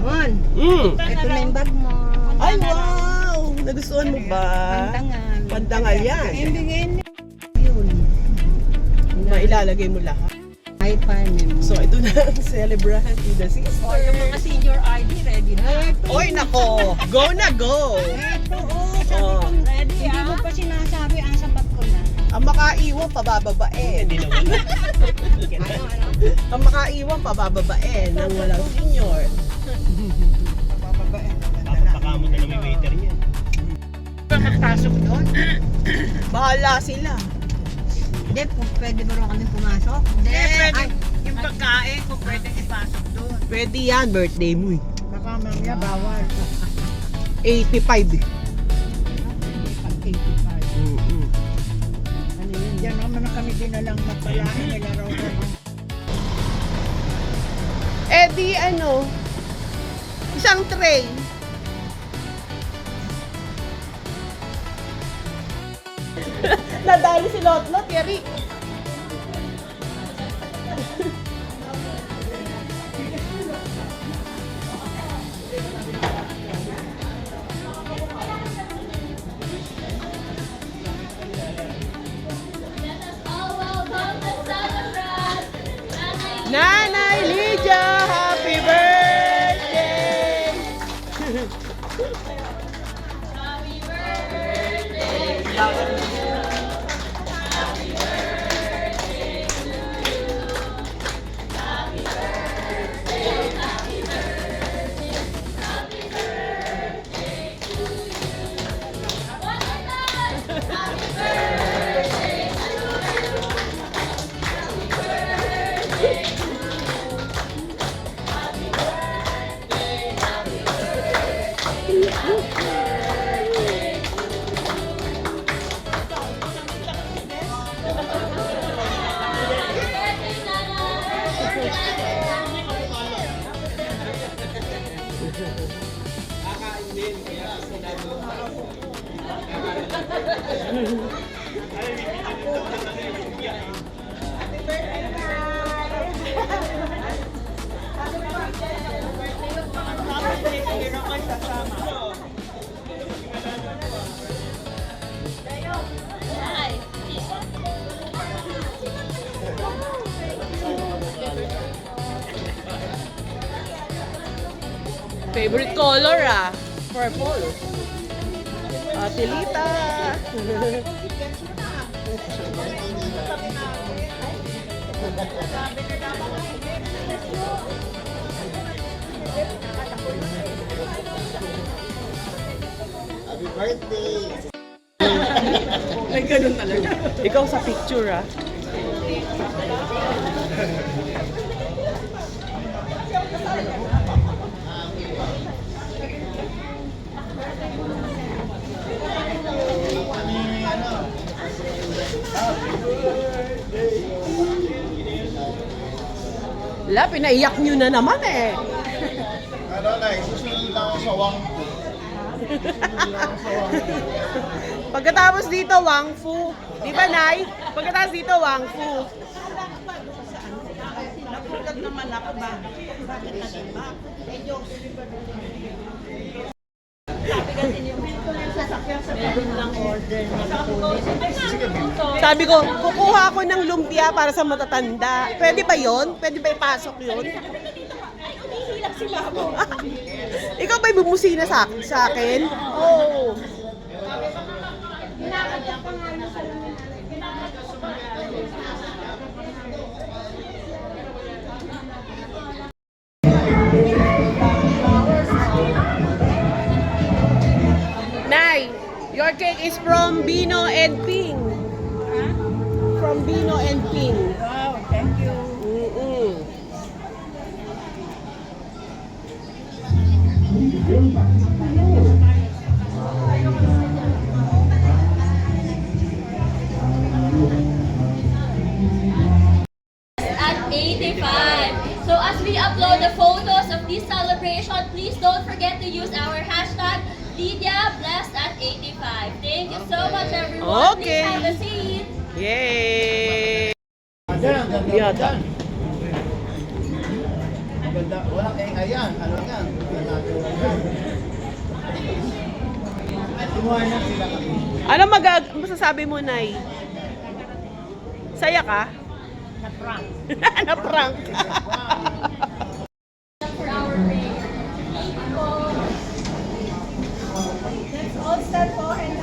Mon, ito na yung bag mo. Ay, wow! Nagustuhan mo ba? Pandangal. Pandangal yan. Ibigay niya. Yun. Mailalagay mo lahat. Ay, panem. So, ito na ang celebrant with the sister. Oh, yung mga senior ID, ready na. Oy, nako! Go na, go! Ito, sabi Oh. ko, ready. Hindi mo pa sinasabi, ang sapat ko na. Ang makaiwan, pabababain. Hindi naman. Ano? Ang makaiwan, pabababain ng walang senior. Papakamot na may waiter niya. Magpasok doon? Bahala sila. Hindi, pwede ba rin kami pumasok? Hindi, pwede. Ay, Yung pagkain, kung pwede ipasok doon. Pwede yan, birthday mo eh. baka mamaya bawal. 85 eh. Pag 85. Mm-mm. Ano yun? Diyan naman na kami dinalang magpalain nila raw naman. Eh di ano, isang tray. Nadali si Lotlot, Yari. Nanay Lydia, happy birthday! Favorite color ah, purple. Atilita. Happy birthday! Ay, ganun talaga. Ikaw sa picture ah. Wala, pinaiyak nyo na naman eh. Ano na, susunod lang ako sa Wangpo. Pagkatapos dito, Wang Fu. Di ba, Nay? Pagkatapos dito, Wang Fu. Napulat naman ako ba? Bakit natin ba? Sabi ko, kukuha ako ng lumpia para sa matatanda. Pwede ba yon? Pwede ba ipasok yun? Ikaw ba'y bumusina sa akin? Oo. Nay, your cake is from Bino and Ping. From Bino and Ping. Wow, thank you. Mm-mm. At 85. So as we upload the photos of this celebration, please don't forget to use our hashtag Lydia Blessed at 85. Thank you so much, everyone. Okay. Please have a seat. Yay! Diyan, ang ganda Yata. dyan. Ganda. Walang ayan. Ano yan? Tumuha na sila kami. Ano masasabi mo, Nay? Saya ka? Na-prank. Na-prank. For our prayer. Let's all stand po and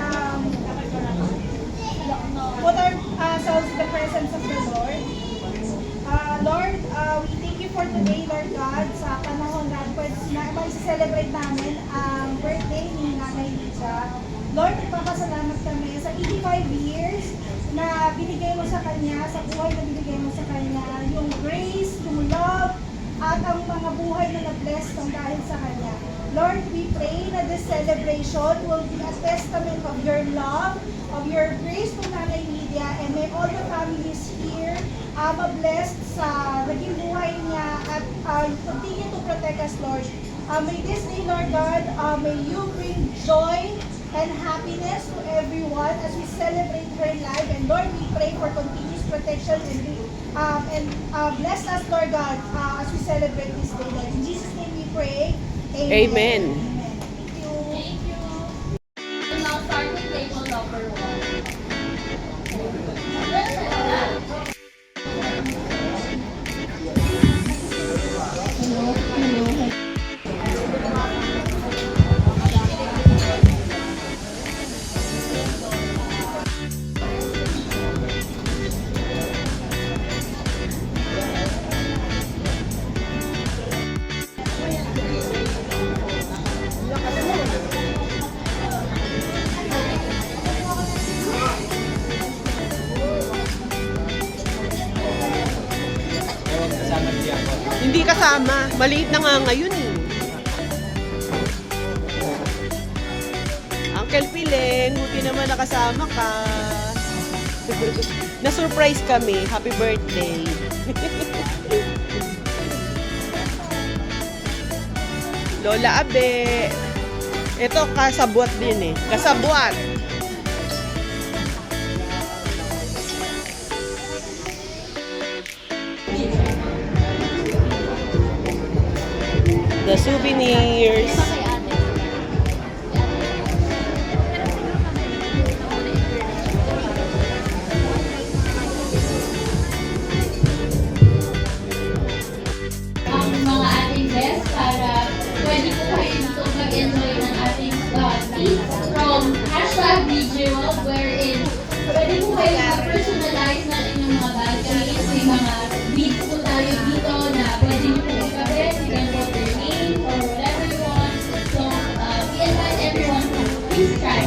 put ourselves in the presence of the Lord. Lord, we thank you for today, Lord God, sa panahon na mag-celebrate namin ang birthday ni Nanay Lisa. Lord, nagpapasalamat kami sa 85 years na binigay mo sa Kanya, sa buhay na binigay mo sa Kanya, yung grace, yung love, at ang mga buhay na na-bless ng dahil sa Kanya. Lord, we pray na this celebration will be a testament of your love, of your grace to Nanay Lydia, and may all the families here blessed sa naging buhay niya at continue to protect us, Lord. May this day, Lord God, may you bring joy and happiness to everyone as we celebrate her life. And Lord, we pray for continuous protection and bless us, Lord God, as we celebrate this day. Lord. In Jesus' name we pray. Amen. Thank you. Thank you. We'll now start with table number 1. Hindi kasama. Maliit na nga ngayon eh. Uncle Pilen, buti naman nakasama ka. Na-surprise kami. Happy birthday. Lola Abe. Ito, kasabwat din eh. Kasabwat. The souvenirs. Ang mga ating guests para pwede po kayo dito mag-enjoy ng ating feast from #VGWorld wherein pwede po kayo personalize na inyong mga bagay. May mga beats po tayo dito na pwede nyo po ikabit. You can put your name or whatever you want. So, we invite everyone to please try.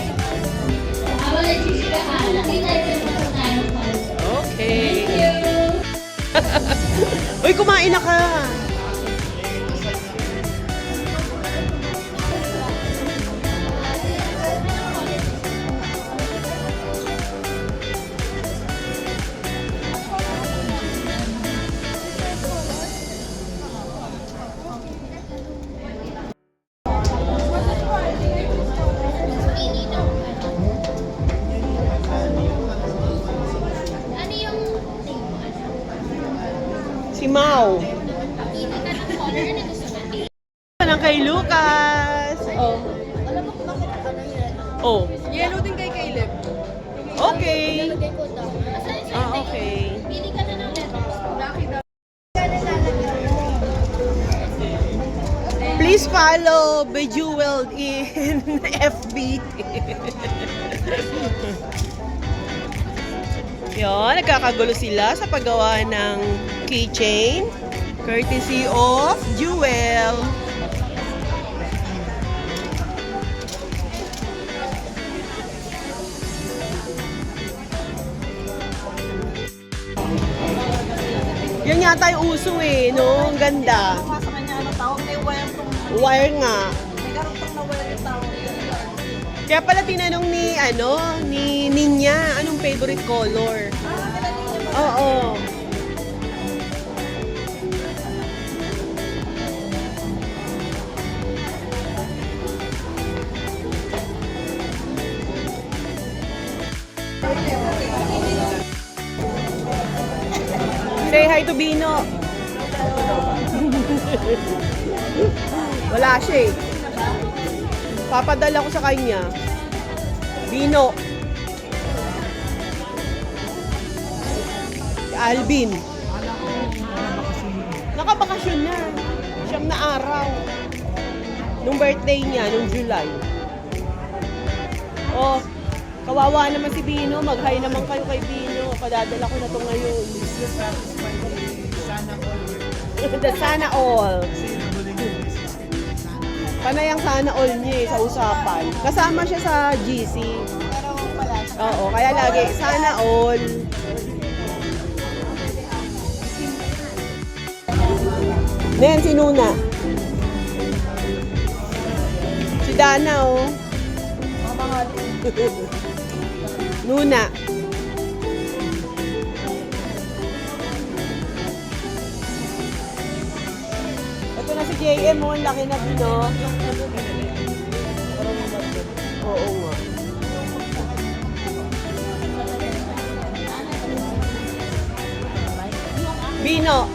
Habang nagsisikahan, nakita yung mga tayo po. Okay. Thank you! Uy, kumain na ka. Ano yung Si Mau. hindi ka ng color na gusto mo? Lang kay Lucas. Oh. Alam mo kung bakit ano yan? Oh. Yellow din kay Caleb. Okay. Nalagay ko daw. Asan yung Ah, okay. Pili ka na ng letters. Please follow Bejeweled in FB. Yun, nagkakagulo sila sa paggawa ng keychain. Courtesy of Jewel. Yan yata yung uso eh, no? Ang ganda. Sa kanya, ano tawag? May wire tong, Wire nga. may garotong na wire yung tawag. Kaya pala tinanong ni Ninya, anong favorite color? Oo. Say hi to Bino. Wala siya eh. Papadala ko sa kanya. Bino. Si Alvin. Nakabakasyon na. Siyam na araw. Nung birthday niya, nung July. Oh, kawawa naman si Bino. Mag-hi naman kayo kay Bino. Padadala ko na to ngayon. The sana all. Panay ang sana all niya eh, sa usapan. Kasama siya sa GC. Oo, kaya lagi, sana all. Nen, si Nuna. Si Dana, oh. Nuna. Ito na si JM, oh. Ang laki na din, oh. Oo nga. Bino.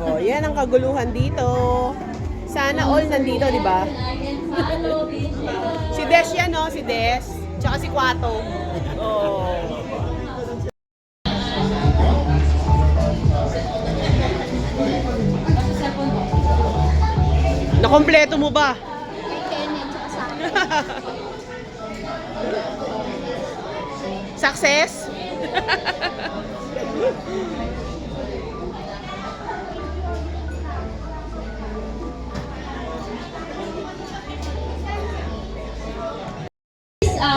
Oh, yan ang kaguluhan dito. Sana all nandito, di ba? Si Des yan, no? Si Des. Tsaka si Kwato. Oh. Nakompleto mo ba? Success?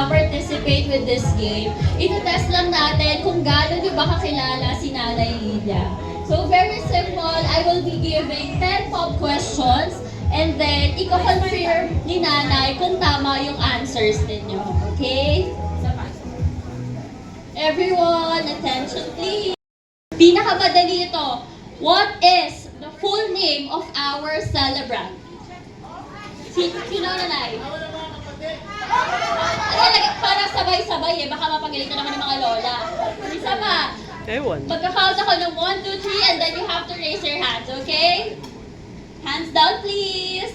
Participate with this game. Ito-test lang natin kung gaano nyo ba kakilala si Nanay Lydia. So very simple, I will be giving 10 pop questions and then i-confirm ni Nanay kung tama yung answers ninyo. Okay? Everyone, attention please. Pinakamadali ito. What is the full name of our celebrant? Sino Nanay? Parang sabay-sabay eh. Baka mapagalitan ako ng mga lola. Isa pa. Ewan. Magka-count ako ng 1, 2, 3 and then you have to raise your hands, okay? Hands down, please.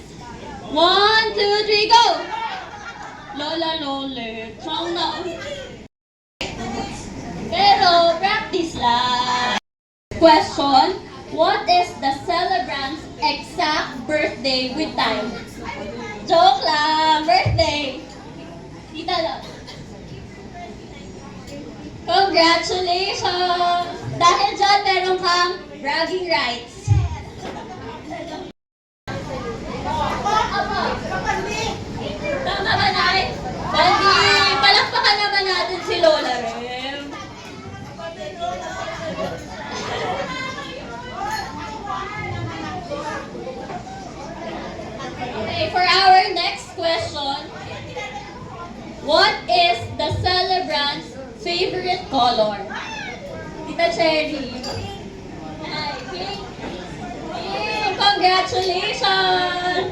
1, 2, 3, go! Lola, lole. Count na. Pero, practice lang. Question, what is the celebrant's exact birthday with time? Joke lang, birthday. Tita lang. Congratulations! Dahil dyan, meron kang bragging rights. Tama ba, Nay? Bandi, palakpakan naman natin si Lola Rem. Okay, for our next question, what is the celebrant's favorite color? Tita Cherry. Hi, pink. Pink, congratulations!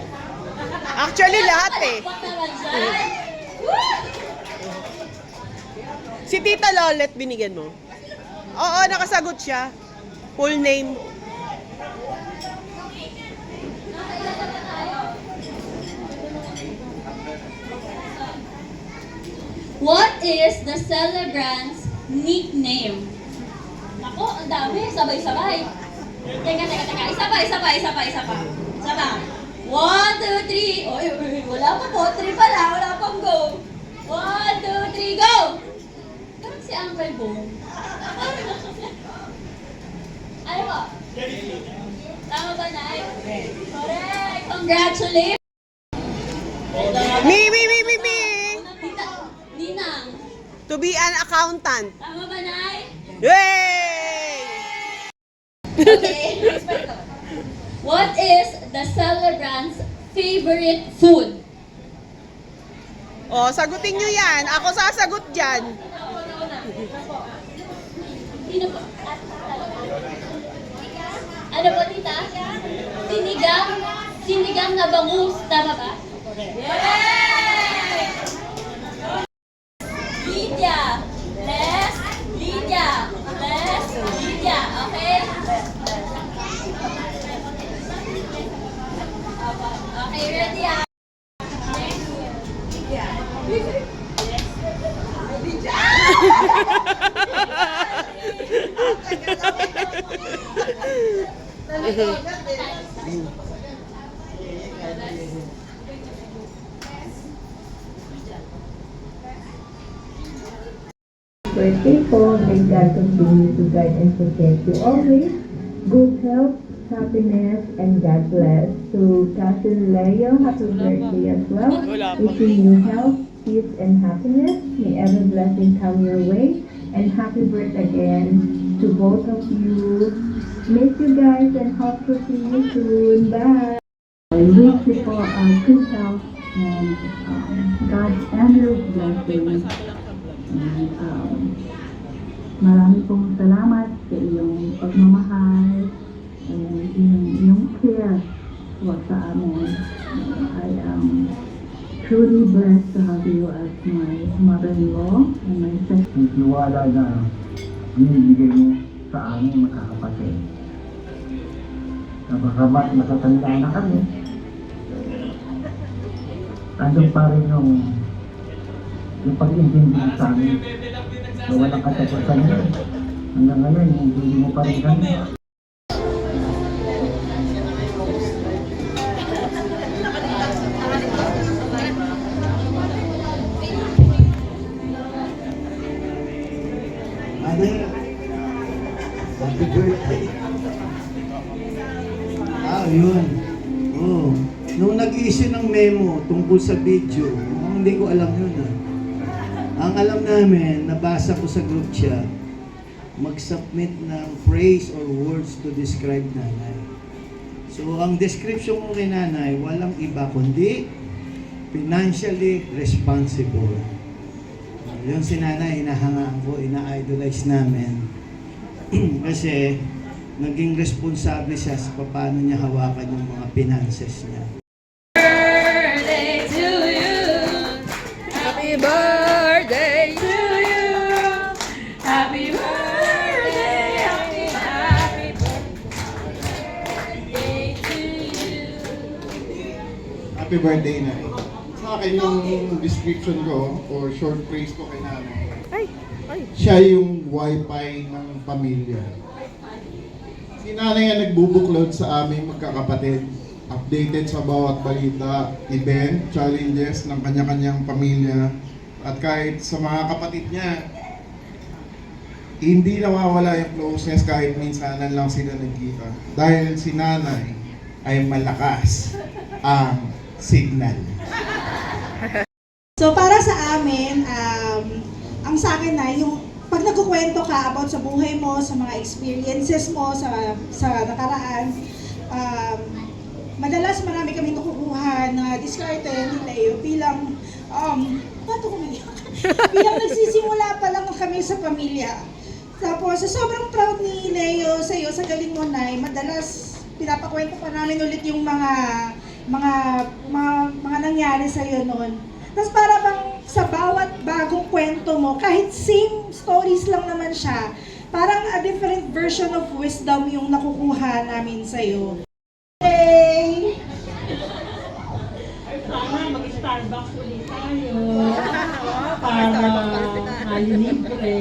Actually, lahat eh. Palakpak naman dyan. Woo! Si Tita Lolet, binigyan mo? Oo, nakasagot siya. Full name. What is the celebrant's nickname? Ako, ang dami. Sabay-sabay. Teka. Isa pa. Isa pa. 1, 2, 3. Oy, wala pa po. 3 pa lang. Wala pang go. 1, 2, 3, go! Parang si Uncle Bong. Ano ba? Tama ba, Nay? Correct! Congratulations! Me. Tita, Ninang. To be an accountant. Tama ba, Nay? Yay! Okay. What is the celebrant's favorite food? Oh, sagutin nyo yan. Ako sasagot dyan. Sino po? Ano po, tita? Sinigang na bangus. Tama ba? Yay! Lydia. Les. Lydia. Birthday po, may God continue to guide and protect you always. Good health, happiness, and God bless. To Cousin Leo, happy birthday as well. Wishing you health, peace, and happiness. May every blessing come your way. And happy birthday again to both of you. Miss you guys and hope to see you soon. Bye. I wish you for good health and God's endless blessings. And marami pong salamat sa iyong pagmamahal and yung care po sa amin. I am truly blessed to have you as my mother-in-law and my second. Yung tiwala na binibigay mo sa aming magkakapatid. Kapag matatanda na kami, andun pa rin yung pag-intindi sa amin. So walang katapusan yun. Hanggang ngayon, hindi mo pa rin kami. Happy birthday. Yun. Oh. Nung nag-issue ng memo tungkol sa video, hindi ko alam yun. Ang alam namin, nabasa ko sa group chat, mag-submit ng phrase or words to describe nanay. So, ang description mo kay nanay, walang iba kundi financially responsible. Yun si nanay, inahangaan ko, ina-idolize namin. Kasi, naging responsable siya sa paano niya hawakan yung mga finances niya. Happy birthday to you. Happy birthday, happy birthday to you. Happy birthday, Nay. Sa akin yung description ko or short phrase ko kay nanay. Siya yung wifi ng pamilya. Si nanay ang nagbubuklod sa aming magkakapatid. Updated sa bawat balita, event, challenges ng kanya-kanyang pamilya. At kahit sa mga kapatid niya, hindi nawawala yung closeness kahit minsanan lang sila nagkita. Dahil si nanay ay malakas ang signal. So para sa amin, ang sa akin na yung pag nagkukwento ka about sa buhay mo, sa mga experiences mo sa nakaraan, madalas marami kami nakukuha na diskarte ni Leo bilang bilang nagsisimula pa lang kami sa pamilya. Tapos sobrang proud ni Leo sa iyo, sa galing mo, Nay. Madalas pinapakwento pa namin ulit yung mga nangyari sa iyo noon. Tapos para bang sa bawat bagong kwento mo, kahit same stories lang naman siya, parang a different version of wisdom yung nakukuha namin sa iyo. Hey! Sana mag-Starbucks ulit tayo. Para malilibre.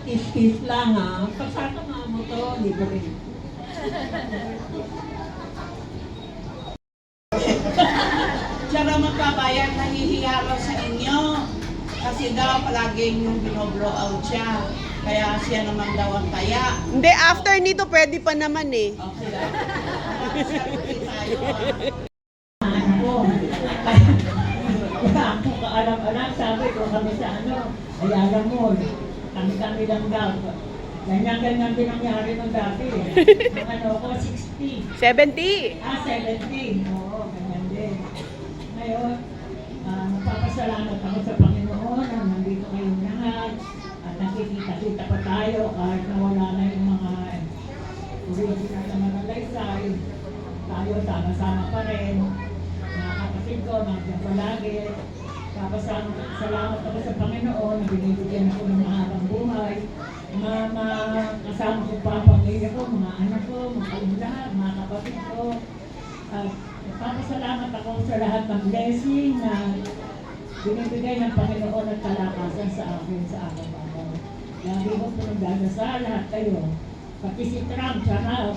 Kiss-kiss lang ha. Pagsasama mo to, libre. Siya raw magbabayad, nahihiya raw sa inyo. Kasi daw palaging yung binoblow out siya. Kaya siya naman daw ang taya. Hindi, after nito pwede pa naman eh. Okay lang. Sabi tayo ako kaalam-alam, sabi ko kami sa Ayala Mall. Kami lang daw. Ganyan-ganyan din nangyari nung dati. Ang ko, 60. 70. 70. Oo, ganyan din. Ngayon, magpapasalamat ako sa Panginoon na nandito kayong lahat. At nakikita-kita pa tayo kahit nawala na yung mga original na mga laysay. Tayo sama-sama pa rin. Mga kapatid ko, nandiyan palagi. Tapos salamat ako sa Panginoon na binibigyan ako ng mahabang buhay. Kasama ko pa ang pamilya ko, mga anak ko, mga lahat, mga kapatid ko. At nagpapasalamat ako sa lahat ng blessing na binibigay ng Panginoon at kalakasan sa akin, sa aking mga. Lagi ko po nagdadasal lahat kayo Pati si Trump, sana.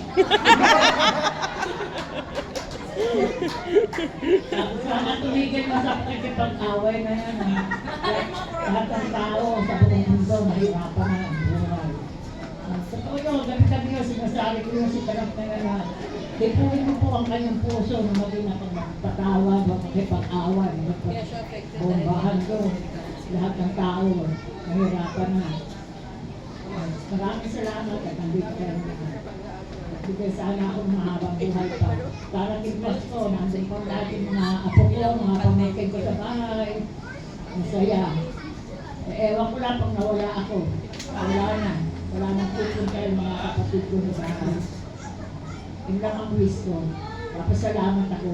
Sana tumigil mo sa pagkipag-away na yan. Lahat ng tao sa buong mundo, mahirapan na ang buhay. Sa totoo yun, gabi-gabi yun, sinasabi ko yun si Trump na yan. Tipuin mo po ang kanyang puso na maging napagpatawad, makipag-away, bombahan ko. Lahat ng tao, mahirapan na. Maraming salamat at nandito kayo naman. Bigay sana akong mahabang buhay pa. Darating Pasko, nandun po lahat yung mga apo ko, mga pamangkin ko sa bahay. Masaya. Ewan ko lang pag nawala ako. Wala na. Wala nang pupunta yung mga kapatid ko sa bahay. Yun lang ang wish ko. Tapos salamat ako.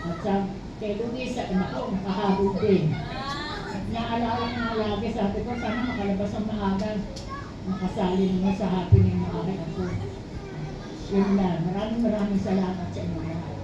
At sa kay Luisa, ako, nakahabog din. At naalala nga lagi, sabi ko, sana makalabas ang maaga. Makasali naman sa happening ng aking ako. Yun lang. Maraming salamat sa inyo lahat.